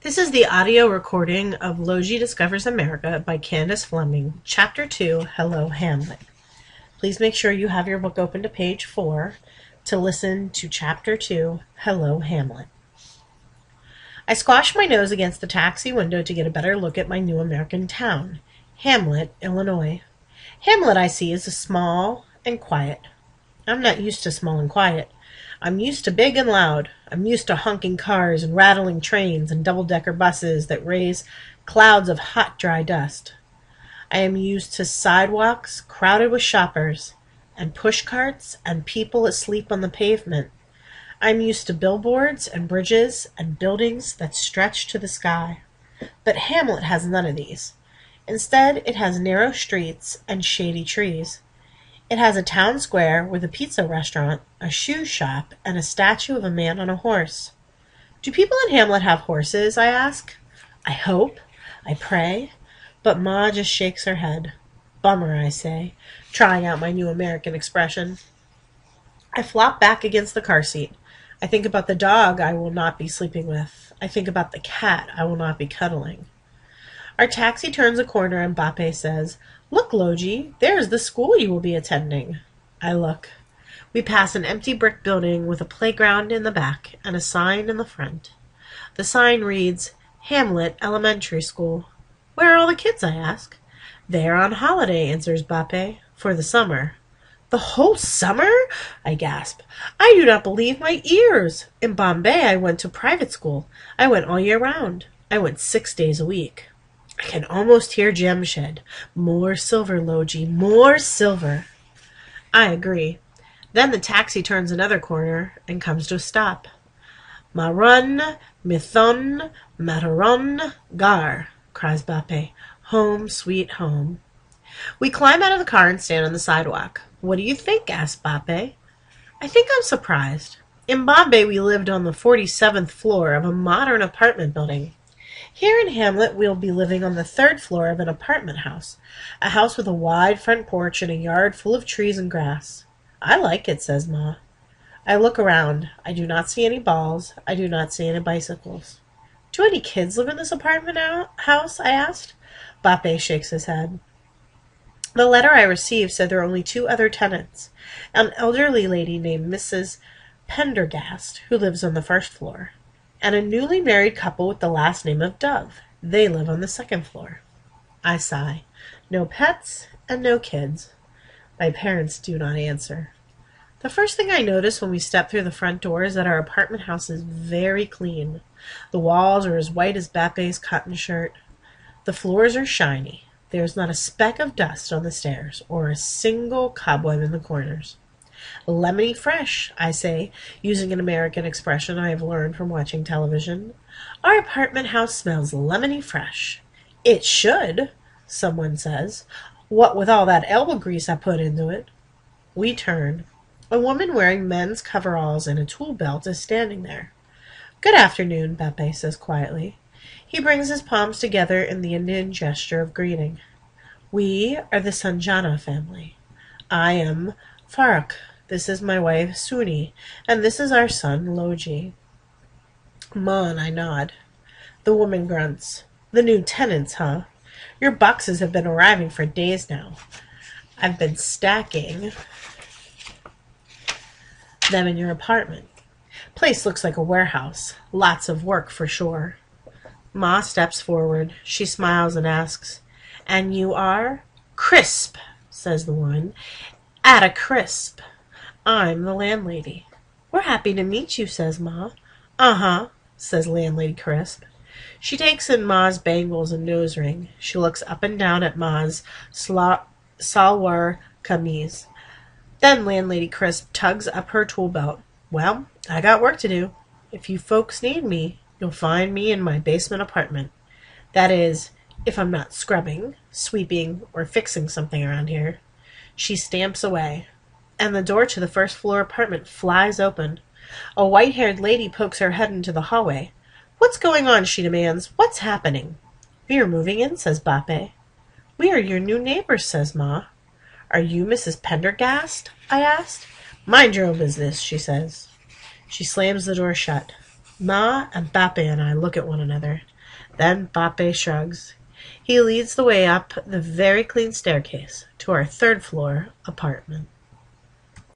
This is the audio recording of Lowji Discovers America by Candace Fleming, Chapter 2, Hello, Hamlet. Please make sure you have your book open to page 4 to listen to Chapter 2, Hello, Hamlet. I squashed my nose against the taxi window to get a better look at my new American town, Hamlet, Illinois. Hamlet, I see, is small and quiet. I'm not used to small and quiet. I'm used to big and loud. I'm used to honking cars and rattling trains and double-decker buses that raise clouds of hot, dry dust. I am used to sidewalks crowded with shoppers and push carts and people asleep on the pavement. I'm used to billboards and bridges and buildings that stretch to the sky. But Hamlet has none of these. Instead, it has narrow streets and shady trees. It has a town square with a pizza restaurant, a shoe shop, and a statue of a man on a horse. Do people in Hamlet have horses, I ask? I hope. I pray. But Ma just shakes her head. Bummer, I say, trying out my new American expression. I flop back against the car seat. I think about the dog I will not be sleeping with. I think about the cat I will not be cuddling. Our taxi turns a corner and Bape says, "Look, Lowji, there's the school you will be attending." I look. We pass an empty brick building with a playground in the back and a sign in the front. The sign reads, Hamlet Elementary School. Where are all the kids, I ask. They are on holiday, answers Bape, for the summer. The whole summer? I gasp. I do not believe my ears. In Bombay, I went to private school. I went all year round. I went 6 days a week. I can almost hear Jem shed. More silver, Lowji, more silver. I agree. Then the taxi turns another corner and comes to a stop. Marun, Mithun, Matarun, Gar, cries Bape. Home, sweet home. We climb out of the car and stand on the sidewalk. What do you think? Asks Bape. I think I'm surprised. In Bombay, we lived on the 47th floor of a modern apartment building. Here in Hamlet, we'll be living on the 3rd floor of an apartment house, a house with a wide front porch and a yard full of trees and grass. I like it, says Ma. I look around. I do not see any balls. I do not see any bicycles. Do any kids live in this apartment house? I asked. Bape shakes his head. The letter I received said there are only 2 other tenants, an elderly lady named Mrs. Pendergast, who lives on the 1st floor, and a newly married couple with the last name of Dove. They live on the 2nd floor. I sigh. No pets and no kids. My parents do not answer. The first thing I notice when we step through the front door is that our apartment house is very clean. The walls are as white as Bape's cotton shirt. The floors are shiny. There is not a speck of dust on the stairs or a single cobweb in the corners. Lemony fresh, I say, using an American expression I have learned from watching television. Our apartment house smells lemony fresh. It should, someone says. What with all that elbow grease I put into it. We turn. A woman wearing men's coveralls and a tool belt is standing there. Good afternoon, Bape says quietly. He brings his palms together in the Indian gesture of greeting. We are the Sanjana family. I am Farooq. This is my wife, Suni, and this is our son, Lowji. Ma and I nod. The woman grunts. The new tenants, huh? Your boxes have been arriving for days now. I've been stacking them in your apartment. Place looks like a warehouse. Lots of work for sure. Ma steps forward. She smiles and asks, "And you are?" "Crisp," says the woman. "At a crisp. I'm the landlady." "We're happy to meet you," says Ma. "Uh-huh," says Landlady Crisp. She takes in Ma's bangles and nose ring. She looks up and down at Ma's salwar kameez. Then Landlady Crisp tugs up her tool belt. "Well, I got work to do. If you folks need me, you'll find me in my basement apartment. That is, if I'm not scrubbing, sweeping, or fixing something around here." She stamps away, and the door to the 1st floor apartment flies open. A white-haired lady pokes her head into the hallway. "What's going on?" she demands. "What's happening?" "We are moving in," says Bape. "We are your new neighbors," says Ma. "Are you Mrs. Pendergast?" I asked. "Mind your own business," she says. She slams the door shut. Ma and Pape and I look at one another. Then Pape shrugs. He leads the way up the very clean staircase to our third-floor apartment.